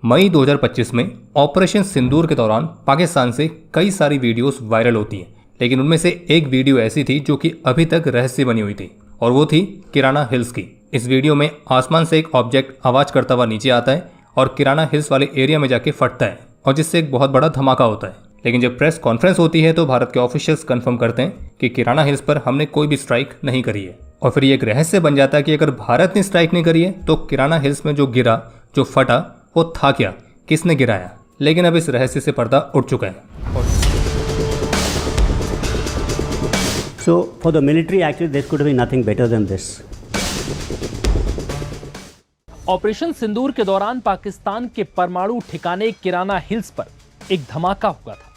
मई 2025 में ऑपरेशन सिंदूर के दौरान पाकिस्तान से कई सारी वीडियोस वायरल होती हैं, लेकिन उनमें से एक वीडियो ऐसी थी जो कि अभी तक रहस्य बनी हुई थी और वो थी किराना हिल्स की। इस वीडियो में आसमान से एक ऑब्जेक्ट आवाज करता हुआ नीचे आता है और किराना हिल्स वाले एरिया में जाके फटता है और जिससे एक बहुत बड़ा धमाका होता है। लेकिन जब प्रेस कॉन्फ्रेंस होती है तो भारत के ऑफिशियल्स कंफर्म करते हैं कि किराना हिल्स पर हमने कोई भी स्ट्राइक नहीं करी है। और फिर ये एक रहस्य बन जाता है कि अगर भारत ने स्ट्राइक नहीं करी है तो किराना हिल्स में जो गिरा, जो फटा, वो था क्या, किसने गिराया। लेकिन अब इस रहस्य से पर्दा उठ चुका है। So for the military, actually, there could be nothing better than this. Operation Sindoor के दौरान पाकिस्तान के परमाणु ठिकाने किराना हिल्स पर एक धमाका हुआ था,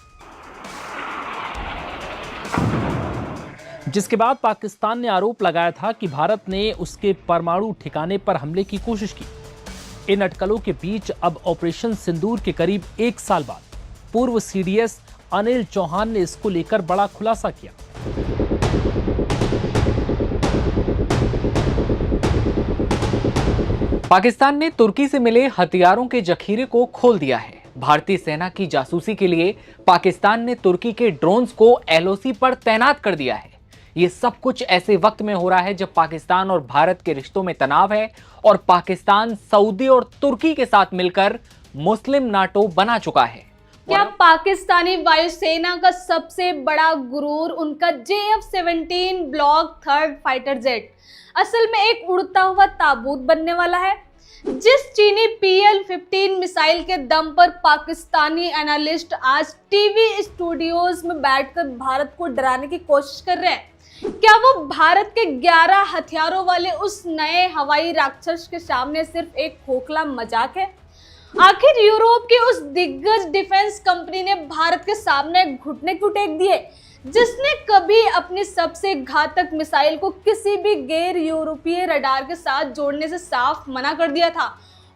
जिसके बाद पाकिस्तान ने आरोप लगाया था कि भारत ने उसके परमाणु ठिकाने पर हमले की कोशिश की। इन अटकलों के बीच अब ऑपरेशन सिंदूर के करीब एक साल बाद पूर्व सीडीएस अनिल चौहान ने इसको लेकर बड़ा खुलासा किया। पाकिस्तान ने तुर्की से मिले हथियारों के जखीरे को खोल दिया है। भारतीय सेना की जासूसी के लिए पाकिस्तान ने तुर्की के ड्रोन्स को एलओसी पर तैनात कर दिया है। ये सब कुछ ऐसे वक्त में हो रहा है जब पाकिस्तान और भारत के रिश्तों में तनाव है और पाकिस्तान सऊदी और तुर्की के साथ मिलकर मुस्लिम नाटो बना चुका है। क्या पाकिस्तानी वायुसेना का सबसे बड़ा गुरूर उनका JF-17 block 3rd fighter jet असल में एक उड़ता हुआ ताबूत बनने वाला है? जिस चीनी PL-15 मिसाइल के दम पर पाकिस्तानी एनालिस्ट आज टीवी स्टूडियोज में बैठकर भारत को डराने की कोशिश कर रहे हैं, क्या वो भारत के 11 हथियारों वाले उस नए हवाई राक्षस के सामने सिर्फ एक खोखला मजाक है? आखिर यूरोप की उस दिग्गज डिफेंस कंपनी ने भारत के सामने घुटने क्यों टेक दिए, जिसने कभी अपनी सबसे घातक मिसाइल को किसी भी गैर यूरोपीय रडार के साथ जोड़ने से साफ मना कर दिया था?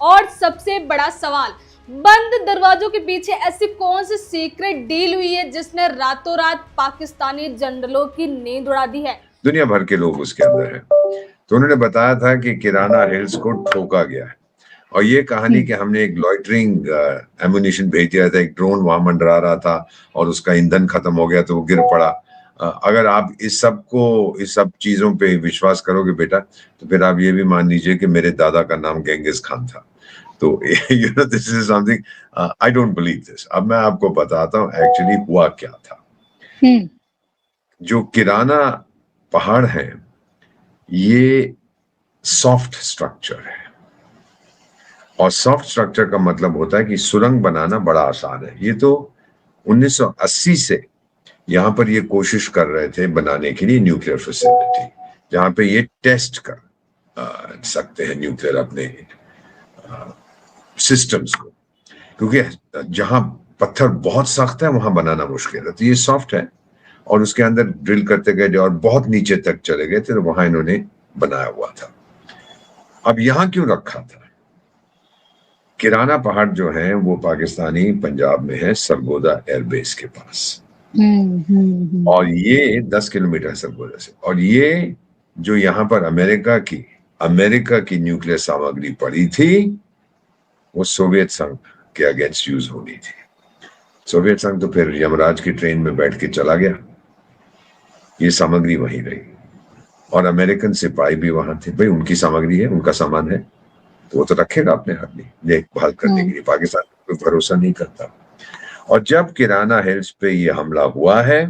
और सबसे बड़ा सवाल, बंद दरवाजों के पीछे ऐसी कौन सी सीक्रेट डील हुई है जिसने रातों रात पाकिस्तानी जनरलों की नींद उड़ा दी है? दुनिया भर के लोग उसके अंदर हैं। तो उन्होंने बताया था कि किराना हिल्स को ठोका गया है और ये कहानी कि हमने एक लॉइटरिंग एमुनिशन भेज दिया था, एक ड्रोन वहां मंडरा रहा था और उसका ईंधन खत्म हो गया तो वो गिर पड़ा। अगर आप इस सब चीजों पे विश्वास करोगे बेटा, तो फिर आप ये भी मान लीजिए कि मेरे दादा का नाम गेंगिस खान था। तो this is something I don't believe this. अब मैं आपको बताता हूँ एक्चुअली हुआ क्या था। जो किराना पहाड़ है ये सॉफ्ट स्ट्रक्चर है और सॉफ्ट स्ट्रक्चर का मतलब होता है कि सुरंग बनाना बड़ा आसान है। ये तो 1980 से यहाँ पर ये कोशिश कर रहे थे बनाने के लिए न्यूक्लियर फैसिलिटी, जहाँ पे ये टेस्ट कर सकते हैं न्यूक्लियर अपने सिस्टम्स को, क्योंकि जहाँ पत्थर बहुत सख्त है वहां बनाना मुश्किल है। तो ये सॉफ्ट है और उसके अंदर ड्रिल करते गए और बहुत नीचे तक चले गए थे, तो वहां इन्होंने बनाया हुआ था। अब यहाँ क्यों रखा था? किराना पहाड़ जो है वो पाकिस्तानी पंजाब में है, सरगोदा एयरबेस के पास। और ये 10 किलोमीटर सरगोदा से। और ये जो यहाँ पर अमेरिका की न्यूक्लियर सामग्री पड़ी थी वो सोवियत संघ के अगेंस्ट यूज होनी थी। सोवियत संघ तो फिर यमराज की ट्रेन में बैठ के चला गया, ये सामग्री वहीं रही और अमेरिकन सिपाही भी वहां थे। भाई उनकी सामग्री है, उनका सामान है, तो वो तो रखेगा अपने हाथ में देखभाल करने के लिए। पाकिस्तान को भरोसा नहीं करता। और जब किराना हिल्स पे ये हमला हुआ है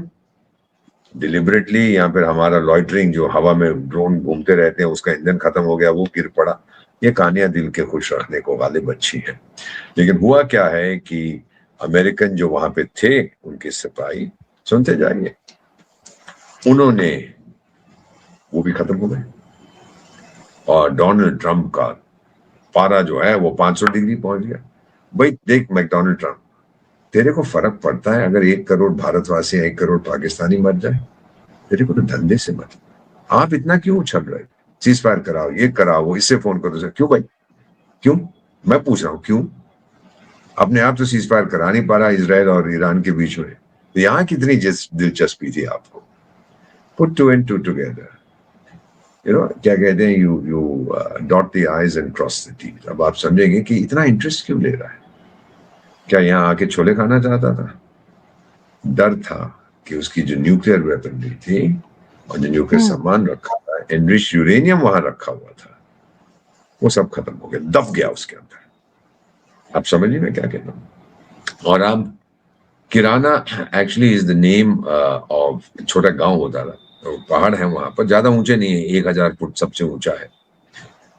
डिलिबरेटली, या फिर हमारा लॉइटरिंग जो हवा में ड्रोन घूमते रहते हैं उसका ईंधन खत्म हो गया, वो गिर पड़ा, ये कहानियां दिल के खुश रखने को गालिब अच्छी है। लेकिन हुआ क्या है कि अमेरिकन जो वहां पे थे उनके सिपाही, सुनते जाइए, उन्होंने वो भी खत्म हो गए और डोनाल्ड ट्रंप का पारा जो है वो 500 डिग्री पहुंच गया। भाई देख मैकडोनाल्ड ट्रंप, तेरे को फर्क पड़ता है अगर 1 करोड़ भारतवासी 1 करोड़ पाकिस्तानी मर जाए? तेरे को तो धंधे से मत। आप इतना क्यों उछल रहे? सीज फायर कराओ, ये कराओ, वो इससे फोन करो। क्यों भाई, क्यों? मैं पूछ रहा हूं क्यों? अपने आप तो सीज फायर करा नहीं पा रहा इजराइल और ईरान के बीच में, तो यहाँ कितनी दिलचस्पी थी आपको? पुट 2 and 2 टुगेदर, क्या कहते हैं, you dot the i's and cross the t's. अब आप समझेंगे कि इतना इंटरेस्ट क्यों ले रहा है। क्या यहाँ आके छोले खाना चाहता था? डर था कि उसकी जो न्यूक्लियर वेपनरी थी और जो न्यूक्लियर सामान रखा था, एनरिच्ड यूरेनियम वहां रखा हुआ था, वो सब खत्म हो गया, दब गया उसके अंदर। आप समझिए मैं क्या कहता हूँ। और अब Kirana actually is the name of, छोटा गांव होता था, तो पहाड़ है वहां पर, ज्यादा ऊंचे नहीं है, 1000 फुट सबसे ऊंचा है।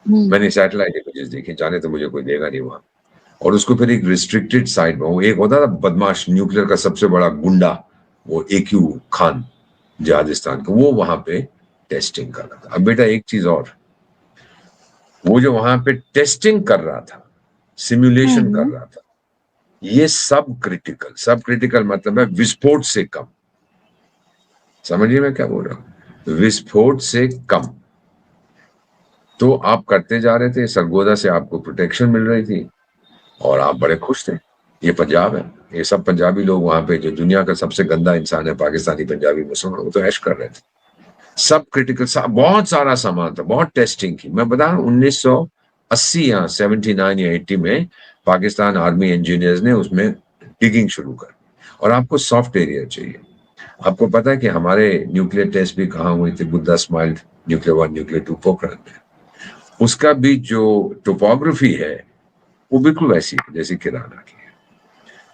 मैंने सैटेलाइट इमेजेस देखी, जाने तो मुझे कोई देगा नहीं वहां। और उसको फिर एक रिस्ट्रिक्टेड साइड में, वो एक होता था बदमाश न्यूक्लियर का सबसे बड़ा गुंडा, वो AQ खान जिहादिस्तान का, वो वहां पे टेस्टिंग कर रहा था। अब बेटा एक चीज और, वो जो वहां पे टेस्टिंग कर रहा था, सिमुलेशन कर रहा था, ये सब क्रिटिकल मतलब है विस्फोट से कम। समझिए मैं क्या बोल रहा हूं, विस्फोट से कम। तो आप करते जा रहे थे, सरगोदा से आपको प्रोटेक्शन मिल रही थी और आप बड़े खुश थे। ये पंजाब है, ये सब पंजाबी लोग वहां पे, जो दुनिया का सबसे गंदा इंसान है पाकिस्तानी पंजाबी मुसलमान, वो तो ऐश कर रहे थे। सब क्रिटिकल, बहुत सारा सामान था, बहुत टेस्टिंग की। मैं बता रहा हूं 1980 या 79 या 80 में पाकिस्तान आर्मी इंजीनियर्स ने उसमें डिगिंग शुरू कर। और आपको सॉफ्ट एरिया चाहिए। आपको पता है कि हमारे न्यूक्लियर टेस्ट भी कहाँ हुए थे? Buddha smiled nuclear 1 nuclear 2 Pokhran में। उसका भी जो टोपोग्राफी है वो बिल्कुल वैसी है जैसी किराना की है।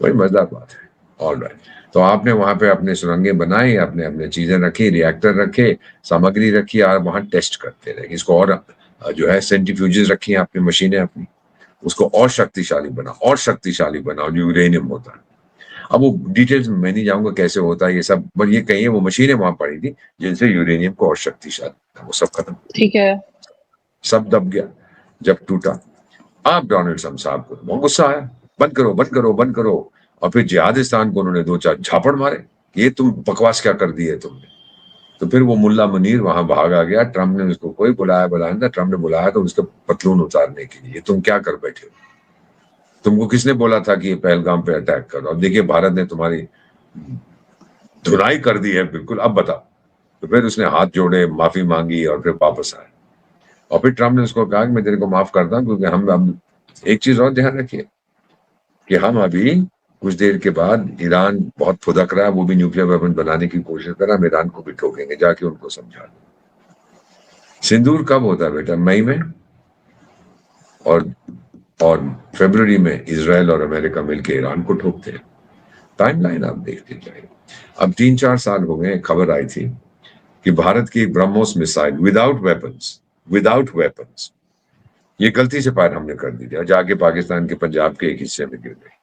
बड़ी मजेदार बात है। ऑलराइट, तो आपने वहां पे अपने सुरंगें बनाई, अपने अपने चीजें रखी, रिएक्टर रखे, सामग्री रखी और वहां टेस्ट करते रहे। इसको और जो है सेंट्रीफ्यूजेस रखी हैं आपने, मशीनें अपनी, उसको और शक्तिशाली बनाओ, जो यूरेनियम होता है। अब वो डिटेल्स में मैं नहीं जाऊंगा कैसे होता है ये सब, पर ये कहिए वो मशीनें वहां पड़ी थी जिनसे यूरेनियम को और शक्तिशाली, वो सब खत्म। ठीक है, सब दब गया जब टूटा। अब डोनाल्ड ट्रम्प साहब को बहुत गुस्सा आया, बंद करो। और फिर जिहादिस्तान को उन्होंने 2-4 झापड़ मारे, ये तुम बकवास क्या कर दी है तुमने। तो फिर वो मुल्ला मुनीर वहां भागा गया। ट्रम्प ने उसको कोई बुलाया था, ट्रम्प ने बुलाया तो उसका पतलून उतारने के लिए, तुम क्या कर बैठे हो, तुमको किसने बोला था कि ये पहलगाम पे अटैक करो? अब देखिए भारत ने तुम्हारी धुनाई कर दी है बिल्कुल, अब बताओ। तो फिर उसने हाथ जोड़े, माफी मांगी और फिर वापस आए। और फिर ट्रम्प ने उसको कहा कि मैं तेरे को माफ करता हूं, क्योंकि हम अब एक चीज और ध्यान रखिए कि हम अभी कुछ देर के बाद, ईरान बहुत फुदक रहा है, वो भी न्यूक्लियर वेपन बनाने की कोशिश कर रहा है, हम ईरान को भी ठोकेंगे, जाके उनको समझा दो। सिंदूर कब होता है बेटा? मई में, और फरवरी में इजराइल और अमेरिका मिलकर ईरान को ठोकते हैं। टाइमलाइन आप देखते जाइए। अब 3-4 साल हो गए, खबर आई थी कि भारत की ब्रह्मोस मिसाइल विदाउट वेपन्स ये गलती से फायर हमने कर दी थी, जाके पाकिस्तान के पंजाब के एक हिस्से में गिर गई।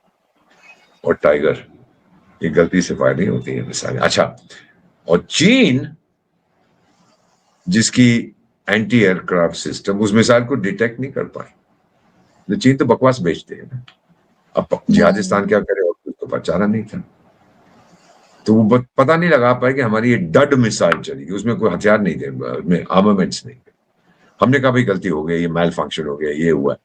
और टाइगर, ये गलती से फायर नहीं होती है मिसाइल। अच्छा, और चीन जिसकी एंटी एयरक्राफ्ट सिस्टम उस मिसाइल को डिटेक्ट नहीं कर पाई, तो चीन तो बकवास बेचते हैं ना। अब जिहादिस्तान क्या करे, और उसको पहचाना नहीं था, तो वो पता नहीं लगा पाए कि हमारी ये डड मिसाइल चली, उसमें कोई हथियार नहीं थे, उसमें आर्मामेंट्स नहीं थे। हमने कहा भाई गलती हो गई, ये मैल फंक्शन हो गया, ये हुआ।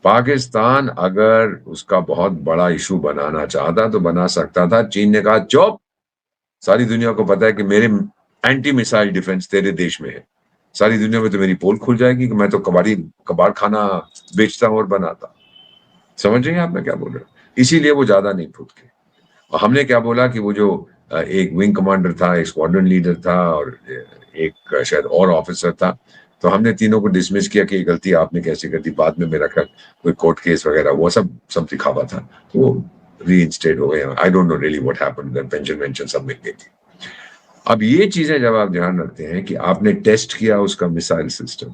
पाकिस्तान अगर उसका बहुत बड़ा इशू बनाना चाहता तो बना सकता था। चीन ने कहा चुप, सारी दुनिया को पता है कि मेरे एंटी मिसाइल डिफेंस तेरे देश में है, सारी दुनिया में तो मेरी पोल खुल जाएगी कि मैं तो कबाड़ खाना बेचता हूं और बनाता। समझ रहे हैं आप मैं क्या बोल रहा हूं? इसीलिए वो ज्यादा नहीं फूटके। और हमने क्या बोला कि वो जो एक विंग कमांडर था, एक स्क्वाड्रन लीडर था और एक शायद और ऑफिसर था, तो हमने तीनों को डिसमिस किया कि ये गलती आपने कैसे कर दी। बाद में मेरा ख्याल कोई कोर्ट केस वगैरह वो सब दिखावा था, तो वो रीइंस्टेट हो गए। I don't know really what happened, pension सब मिल गई थी। अब ये चीजें जब आप ध्यान रखते हैं कि आपने टेस्ट किया उसका missile system,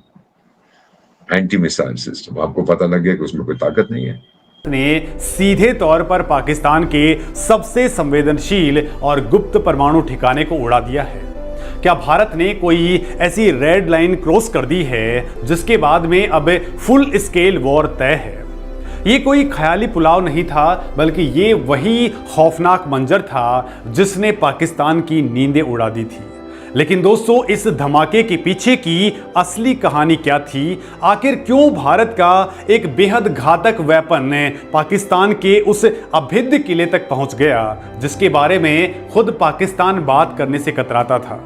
anti missile system, आपको पता लग गया कि उसमें कोई ताकत नहीं है। ने सीधे तौर पर पाकिस्तान के सबसे संवेदनशील और गुप्त परमाणु ठिकाने को उड़ा दिया है। क्या भारत ने कोई ऐसी रेड लाइन क्रॉस कर दी है जिसके बाद में अब फुल स्केल वॉर तय है? ये कोई ख्याली पुलाव नहीं था, बल्कि ये वही खौफनाक मंजर था जिसने पाकिस्तान की नींदें उड़ा दी थी। लेकिन दोस्तों, इस धमाके के पीछे की असली कहानी क्या थी? आखिर क्यों भारत का एक बेहद घातक वेपन पाकिस्तान के उस अभेद्य किले तक पहुंच गया, जिसके बारे में खुद पाकिस्तान बात करने से कतराता था?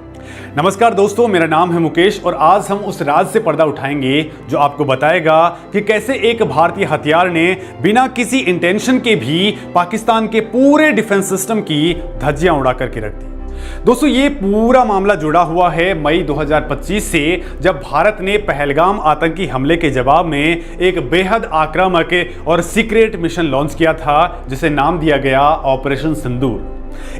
नमस्कार दोस्तों, मेरा नाम है मुकेश और आज हम उस राज से पर्दा उठाएंगे जो आपको बताएगा कि कैसे एक भारतीय हथियार ने बिना किसी इंटेंशन के भी पाकिस्तान के पूरे डिफेंस सिस्टम की धज्जियां उड़ा करके रख दी। दोस्तों, ये पूरा मामला जुड़ा हुआ है मई 2025 से, जब भारत ने पहलगाम आतंकी हमले के जवाब में एक बेहद आक्रामक और सीक्रेट मिशन लॉन्च किया था, जिसे नाम दिया गया ऑपरेशन सिंदूर।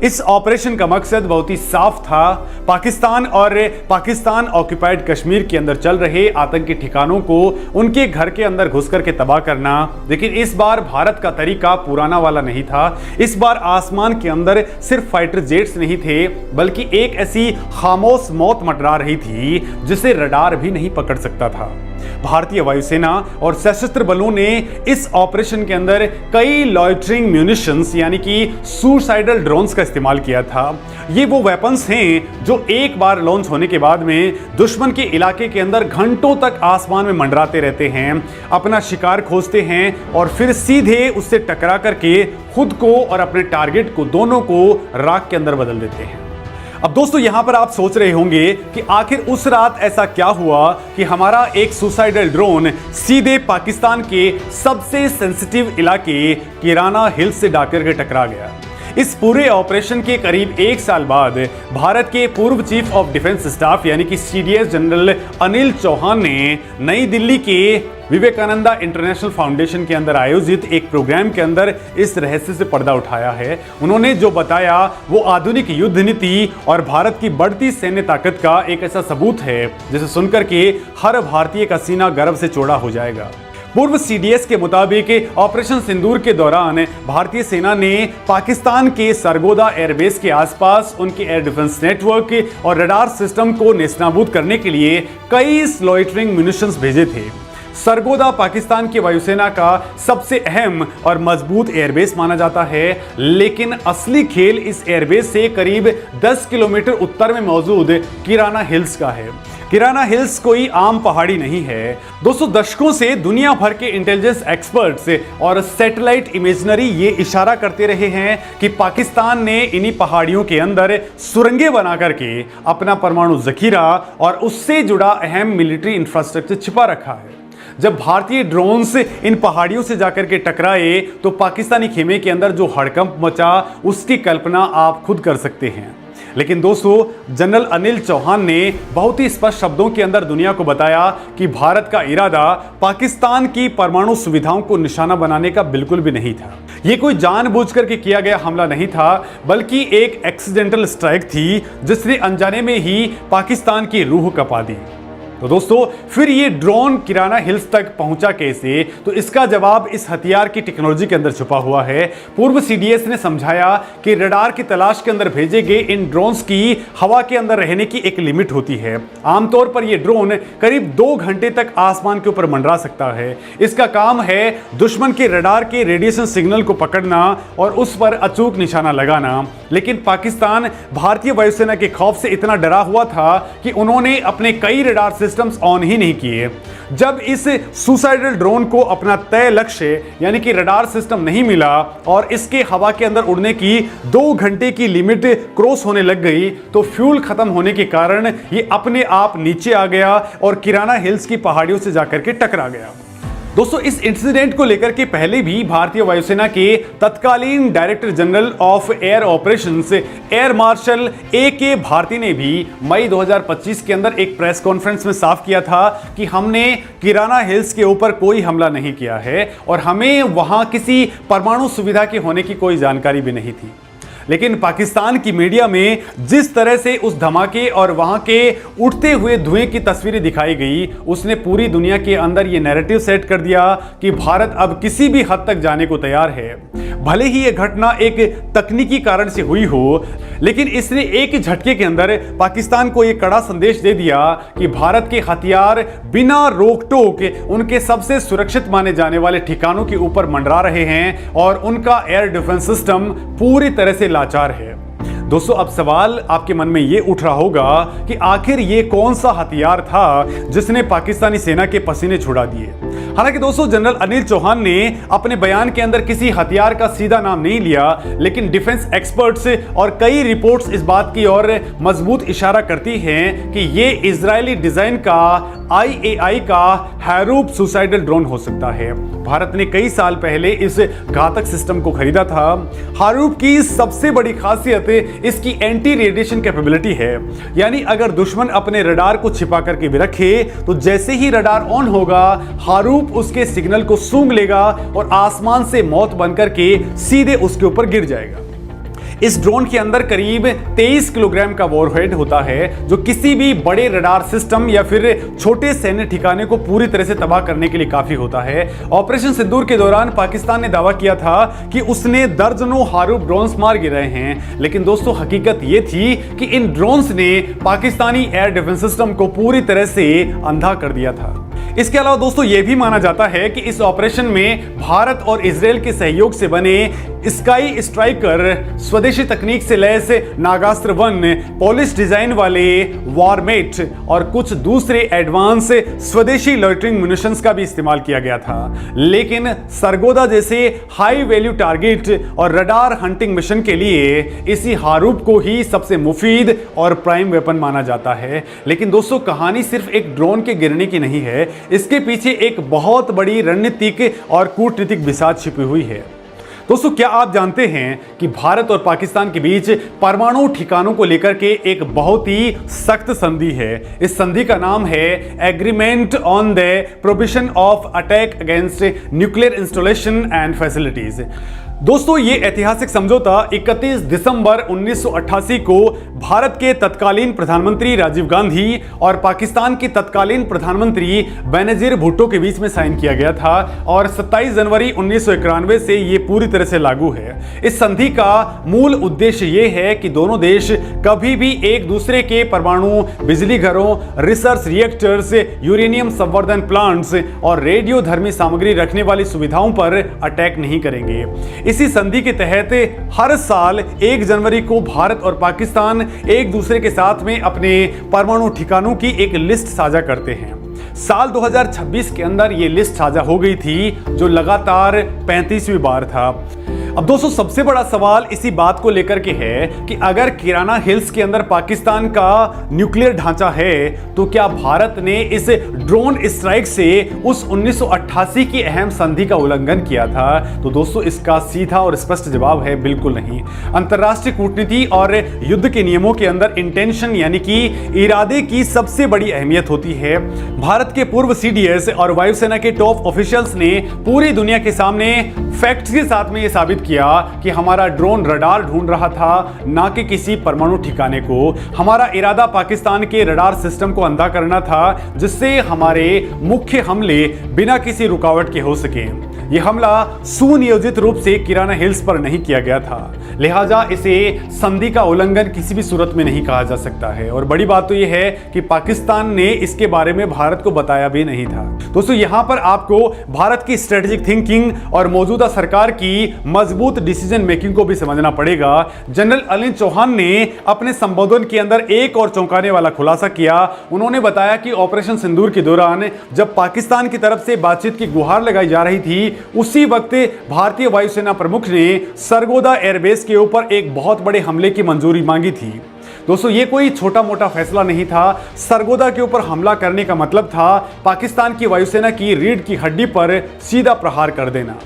इस ऑपरेशन का मकसद बहुत ही साफ था, पाकिस्तान और पाकिस्तान ऑक्युपाइड कश्मीर के अंदर चल रहे आतंकी ठिकानों को उनके घर के अंदर घुस करके तबाह करना। लेकिन इस बार भारत का तरीका पुराना वाला नहीं था। इस बार आसमान के अंदर सिर्फ फाइटर जेट्स नहीं थे, बल्कि एक ऐसी खामोश मौत मंडरा रही थी जिसे रडार भी नहीं पकड़ सकता था। भारतीय वायुसेना और सशस्त्र बलों ने इस ऑपरेशन के अंदर कई लॉइटरिंग म्यूनिशंस यानी कि सुसाइडल ड्रोन्स का इस्तेमाल किया था। ये वो वेपन्स हैं जो एक बार लॉन्च होने के बाद में दुश्मन के इलाके के अंदर घंटों तक आसमान में मंडराते रहते हैं, अपना शिकार खोजते हैं और फिर सीधे उससे टकरा करके खुद को और अपने टारगेट को दोनों को राख के अंदर बदल देते हैं। अब दोस्तों, यहां पर आप सोच रहे होंगे कि आखिर उस रात ऐसा क्या हुआ कि हमारा एक सुसाइडल ड्रोन सीधे पाकिस्तान के सबसे सेंसिटिव इलाके किराना हिल्स से जाकर के टकरा गया। इस पूरे ऑपरेशन के करीब एक साल बाद भारत के पूर्व चीफ ऑफ डिफेंस स्टाफ यानी कि CDS जनरल अनिल चौहान ने नई दिल्ली के विवेकानंदा इंटरनेशनल फाउंडेशन के अंदर आयोजित एक प्रोग्राम के अंदर इस रहस्य से पर्दा उठाया है। उन्होंने जो बताया वो आधुनिक युद्ध नीति और भारत की बढ़ती सैन्य ताकत का एक ऐसा सबूत है जिसे सुनकर के हर भारतीय का सीना गर्व से चौड़ा हो जाएगा। पूर्व CDS के मुताबिक ऑपरेशन सिंदूर के दौरान भारतीय सेना ने पाकिस्तान के सरगोदा एयरबेस के आसपास उनके एयर डिफेंस नेटवर्क और रडार सिस्टम को नेस्तनाबूद करने के लिए कई लॉइटरिंग म्यूनिशंस भेजे थे। सरगोदा पाकिस्तान की वायुसेना का सबसे अहम और मजबूत एयरबेस माना जाता है, लेकिन असली खेल इस एयरबेस से करीब 10 किलोमीटर उत्तर में मौजूद किराना हिल्स का है। किराना हिल्स कोई आम पहाड़ी नहीं है। दोस्तों, दशकों से दुनिया भर के इंटेलिजेंस एक्सपर्ट्स और सैटेलाइट इमेजनरी ये इशारा करते रहे हैं कि पाकिस्तान ने इन्हीं पहाड़ियों के अंदर सुरंगें बना करके अपना परमाणु जखीरा और उससे जुड़ा अहम मिलिट्री इंफ्रास्ट्रक्चर छिपा रखा है। जब भारतीय ड्रोन्स इन पहाड़ियों से जाकर के टकराए तो पाकिस्तानी खेमे के अंदर जो हड़कंप मचा उसकी कल्पना आप खुद कर सकते हैं। लेकिन दोस्तों, जनरल अनिल चौहान ने बहुत ही स्पष्ट शब्दों के अंदर दुनिया को बताया कि भारत का इरादा पाकिस्तान की परमाणु सुविधाओं को निशाना बनाने का बिल्कुल भी नहीं था। ये कोई जानबूझकर के किया गया हमला नहीं था, बल्कि एक एक्सीडेंटल स्ट्राइक थी जिसने अनजाने में ही पाकिस्तान की रूह कपा दी। तो दोस्तों, फिर ये ड्रोन किराना हिल्स तक पहुंचा कैसे? तो इसका जवाब इस हथियार की टेक्नोलॉजी के अंदर छुपा हुआ है। पूर्व CDS ने समझाया कि रडार की तलाश के अंदर भेजे गए इन ड्रोन्स की हवा के अंदर रहने की एक लिमिट होती है। आमतौर पर यह ड्रोन करीब 2 घंटे तक आसमान के ऊपर मंडरा सकता है। इसका काम है दुश्मन के रडार के रेडिएशन सिग्नल को पकड़ना और उस पर अचूक निशाना लगाना। लेकिन पाकिस्तान भारतीय वायुसेना के खौफ से इतना डरा हुआ था कि उन्होंने अपने कई रडार सिस्टम्स ऑन ही नहीं किए। जब इस सुसाइडल ड्रोन को अपना तय लक्ष्य यानी कि रडार सिस्टम नहीं मिला और इसके हवा के अंदर उड़ने की 2 घंटे की लिमिट क्रॉस होने लग गई, तो फ्यूल खत्म होने के कारण ये अपने आप नीचे आ गया और किराना हिल्स की पहाड़ियों से जाकर के टकरा गया। दोस्तों, इस इंसिडेंट को लेकर के पहले भी भारतीय वायुसेना के तत्कालीन director general of air operations air marshal AK Bharti ने भी मई 2025 के अंदर एक प्रेस कॉन्फ्रेंस में साफ किया था कि हमने किराना हिल्स के ऊपर कोई हमला नहीं किया है और हमें वहां किसी परमाणु सुविधा के होने की कोई जानकारी भी नहीं थी। लेकिन पाकिस्तान की मीडिया में जिस तरह से उस धमाके और वहां के उठते हुए धुएं की तस्वीरें दिखाई गई, उसने पूरी दुनिया के अंदर यह नैरेटिव सेट कर दिया कि भारत अब किसी भी हद तक जाने को तैयार है। भले ही यह घटना एक तकनीकी कारण से हुई हो, लेकिन इसने एक झटके के अंदर पाकिस्तान को यह कड़ा संदेश दे दिया कि भारत के हथियार बिना रोक टोक उनके सबसे सुरक्षित माने जाने वाले ठिकानों के ऊपर मंडरा रहे हैं और उनका एयर डिफेंस सिस्टम पूरी तरह से लाचार है। दोस्तों अब सवाल आपके मन में ये उठ रहा होगा कि आखिर ये कौन सा हथियार था जिसने पाकिस्तानी सेना के पसीने छुड़ा दिए। हालांकि दोस्तों जनरल अनिल चौहान ने अपने बयान के अंदर किसी हथियार का सीधा नाम नहीं लिया, लेकिन डिफेंस एक्सपर्ट्स और कई रिपोर्ट्स इस बात की ओर मजबूत इशारा करती हैं कि ये इजरायली डिजाइन का IAI का हैरूप सुसाइडल ड्रोन हो सकता है। भारत ने कई साल पहले इस घातक सिस्टम को खरीदा था। हैरूप की सबसे बड़ी खासियत इसकी एंटी रेडिएशन कैपेबिलिटी है, यानी अगर दुश्मन अपने रडार को छिपा करके भी रखे तो जैसे ही रडार ऑन होगा हैरूप उसके सिग्नल को सूंघ लेगा और आसमान से मौत बनकर के सीधे उसके ऊपर गिर जाएगा। इस ड्रोन के अंदर करीब 23 किलोग्राम का वॉरहेड होता है, जो किसी भी बड़े रडार सिस्टम या फिर छोटे सैन्य ठिकाने को पूरी तरह से तबाह करने के लिए काफी होता है। ऑपरेशन सिंदूर के दौरान पाकिस्तान ने दावा किया था कि उसने दर्जनों हैरूप ड्रोन्स मार गिराए हैं, लेकिन दोस्तों हकीकत यह थी कि इन ड्रोन्स ने पाकिस्तानी एयर डिफेंस सिस्टम को पूरी तरह से अंधा कर दिया था। इसके अलावा दोस्तों यह भी माना जाता है कि इस ऑपरेशन में भारत और इजराइल के सहयोग से बने स्काई स्ट्राइकर, स्वदेशी तकनीक से लैस नागास्त्र 1, पॉलिश डिजाइन वाले वॉरमेट और कुछ दूसरे एडवांस स्वदेशी लॉइटरिंग म्यूनिशंस का भी इस्तेमाल किया गया था। लेकिन सरगोदा जैसे हाई वैल्यू टारगेट और रडार हंटिंग मिशन के लिए इसी हैरूप को ही सबसे मुफीद और प्राइम वेपन माना जाता है। लेकिन दोस्तों कहानी सिर्फ एक ड्रोन के गिरने की नहीं है, इसके पीछे एक बहुत बड़ी रणनीतिक और कूटनीतिक विसात छिपी हुई है। दोस्तों क्या आप जानते हैं कि भारत और पाकिस्तान के बीच परमाणु ठिकानों को लेकर के एक बहुत ही सख्त संधि है। इस संधि का नाम है agreement on the prohibition of attack against nuclear installation and facilities. दोस्तों ये ऐतिहासिक समझौता 31 दिसंबर 1988 को भारत के तत्कालीन प्रधानमंत्री राजीव गांधी और पाकिस्तान के तत्कालीन प्रधानमंत्री बेनजीर भुट्टो के बीच में साइन किया गया था और 27 जनवरी 1991 से ये पूरी तरह से लागू है। इस संधि का मूल उद्देश्य ये है कि दोनों देश कभी भी एक दूसरे के परमाणु बिजली घरों, रिसर्च रिएक्टर्स, यूरेनियम संवर्धन प्लांट्स और रेडियोधर्मी सामग्री रखने वाली सुविधाओं पर अटैक नहीं करेंगे। इसी संधि के तहत हर साल 1 जनवरी को भारत और पाकिस्तान एक दूसरे के साथ में अपने परमाणु ठिकानों की एक लिस्ट साझा करते हैं। साल 2026 के अंदर ये लिस्ट साझा हो गई थी, जो लगातार 35वीं बार था। अब दोस्तों सबसे बड़ा सवाल इसी बात को लेकर के है कि अगर किराना हिल्स के अंदर पाकिस्तान का न्यूक्लियर ढांचा है तो क्या भारत ने इस ड्रोन स्ट्राइक से उस 1988 की अहम संधि का उल्लंघन किया था? तो दोस्तों इसका सीधा और स्पष्ट जवाब है बिल्कुल नहीं। अंतर्राष्ट्रीय कूटनीति और युद्ध के नियमों के अंदर इंटेंशन यानी कि इरादे की सबसे बड़ी अहमियत होती है। भारत के पूर्व CDS और वायुसेना के टॉप ऑफिशियल्स ने पूरी दुनिया के सामने फैक्ट्स के साथ में यह साबित किया कि हमारा ड्रोन रडार ढूंढ रहा था, ना कि किसी परमाणु ठिकाने को। हमारा इरादा पाकिस्तान के रडार सिस्टम को अंधा करना था, जिससे हमारे मुख्य हमले बिना किसी रुकावट के हो सके। यह हमला सुनियोजित रूप से किराना हिल्स पर नहीं किया गया था, लिहाजा इसे संधि का उल्लंघन किसी भी सूरत में नहीं कहा जा सकता है। और बड़ी बात तो यह है कि पाकिस्तान ने इसके बारे में भारत को बताया भी नहीं था। दोस्तों यहां पर आपको भारत की स्ट्रेटेजिक थिंकिंग और मौजूदा सरकार की मजबूत डिसीजन मेकिंग को भी समझना पड़ेगा। जनरल अनिल चौहान ने अपने संबोधन के अंदर एक और चौंकाने वाला खुलासा किया। उन्होंने बताया कि ऑपरेशन सिंदूर के दौरान जब पाकिस्तान की तरफ से बातचीत की गुहार लगाई जा रही थी, उसी वक्त भारतीय वायुसेना प्रमुख ने सरगोदा एयरबेस के ऊपर एक बहुत बड़े हमले की मंजूरी मांगी थी। दोस्तों ये कोई छोटा मोटा फैसला नहीं था। सरगोदा के ऊपर हमला करने का मतलब था पाकिस्तान की वायुसेना की रीढ़ की हड्डी पर सीधा प्रहार कर देना।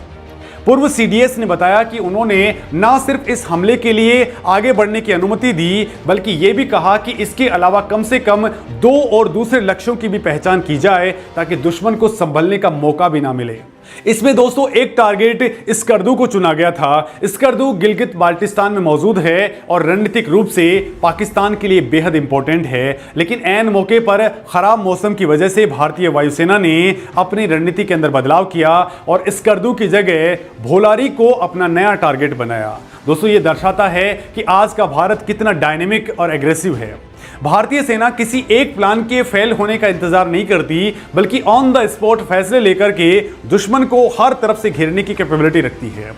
पूर्व CDS ने बताया कि उन्होंने न सिर्फ इस हमले के लिए आगे बढ़ने की अनुमति दी, बल्कि यह भी कहा कि इसके अलावा कम से कम 2 और दूसरे लक्ष्यों की भी पहचान की जाए ताकि दुश्मन को संभलने का मौका भी ना मिले। इसमें दोस्तों एक टारगेट स्कर्दू को चुना गया था। स्कर्दू गिलगित बाल्टिस्तान में मौजूद है और रणनीतिक रूप से पाकिस्तान के लिए बेहद इंपॉर्टेंट है, लेकिन ऐन मौके पर खराब मौसम की वजह से भारतीय वायुसेना ने अपनी रणनीति के अंदर बदलाव किया और स्कर्दू की जगह भोलारी को अपना नया टारगेट बनाया। दोस्तों ये दर्शाता है कि आज का भारत कितना डायनेमिक और एग्रेसिव है। भारतीय सेना किसी एक प्लान के फेल होने का इंतजार नहीं करती, बल्कि ऑन द स्पॉट फैसले लेकर के दुश्मन को हर तरफ से घेरने की कैपेबिलिटी रखती है।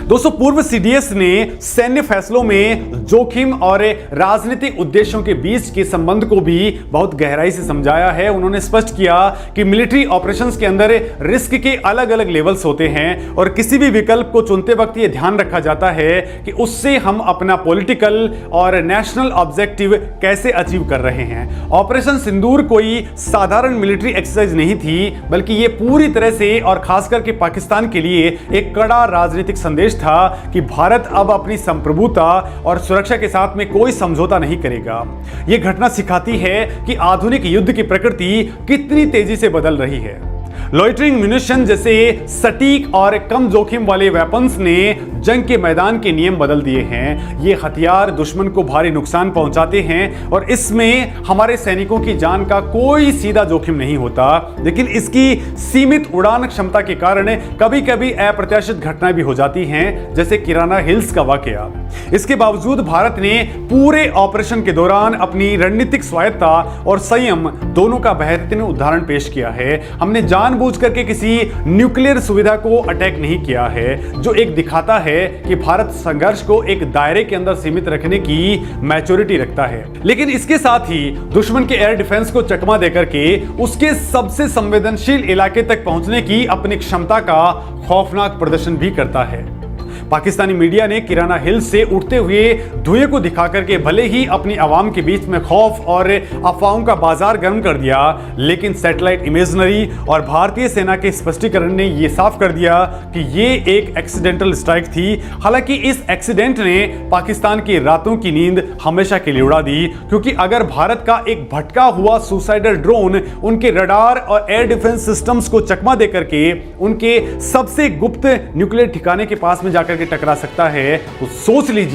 दोस्तों, पूर्व सीडीएस ने सैन्य फैसलों में जोखिम और राजनीतिक उद्देश्यों के बीच के संबंध को भी बहुत गहराई से समझाया है। उन्होंने स्पष्ट किया कि मिलिट्री ऑपरेशंस के अंदर रिस्क के अलग अलग लेवल्स होते हैं और किसी भी विकल्प को चुनते वक्त यह ध्यान रखा जाता है कि उससे हम अपना पॉलिटिकल और नेशनल ऑब्जेक्टिव कैसे अचीव कर रहे हैं। ऑपरेशन सिंदूर कोई साधारण मिलिट्री एक्सरसाइज नहीं थी, बल्कि यह पूरी तरह से और खासकर के पाकिस्तान के लिए एक कड़ा राजनीतिक संदेश था कि भारत अब अपनी संप्रभुता और सुरक्षा के साथ में कोई समझौता नहीं करेगा। यह घटना सिखाती है कि आधुनिक युद्ध की प्रकृति कितनी तेजी से बदल रही है। लॉइटरिंग म्यूनिशन जैसे सटीक और कम जोखिम वाले वेपन्स ने जंग के मैदान के नियम बदल दिए हैं। ये हथियार दुश्मन को भारी नुकसान पहुंचाते हैं और इसमें हमारे सैनिकों की जान का कोई सीधा जोखिम नहीं होता, लेकिन इसकी सीमित उड़ान क्षमता के कारण कभी कभी अप्रत्याशित घटनाएं भी हो जाती हैं, जैसे किराना हिल्स का वाकया। इसके बावजूद भारत ने पूरे ऑपरेशन के दौरान अपनी रणनीतिक स्वायत्ता और संयम दोनों का बेहतरीन उदाहरण पेश किया है। हमने जानबूझ करके किसी न्यूक्लियर सुविधा को अटैक नहीं किया है, जो एक दिखाता है कि भारत संघर्ष को एक दायरे के अंदर सीमित रखने की मैच्योरिटी रखता है। लेकिन इसके साथ ही दुश्मन के एयर डिफेंस को चकमा देकर के उसके सबसे संवेदनशील इलाके तक पहुंचने की अपनी क्षमता का खौफनाक प्रदर्शन भी करता है। पाकिस्तानी मीडिया ने किराना हिल्स से उठते हुए धुएं को दिखा करके भले ही अपनी आवाम के बीच में खौफ और अफवाहों का बाजार गर्म कर दिया, लेकिन सैटेलाइट इमेजनरी और भारतीय सेना के स्पष्टीकरण ने यह साफ कर दिया कि यह एक एक्सीडेंटल स्ट्राइक थी। हालांकि इस एक्सीडेंट ने पाकिस्तान की रातों की नींद हमेशा के लिए उड़ा दी, क्योंकि अगर भारत का एक भटका हुआ सुसाइडल ड्रोन उनके रडार और एयर डिफेंस सिस्टम्स को चकमा देकर के उनके सबसे गुप्त न्यूक्लियर ठिकाने के पास में जाकर के टकरा सकता है, तो सोच लीजिए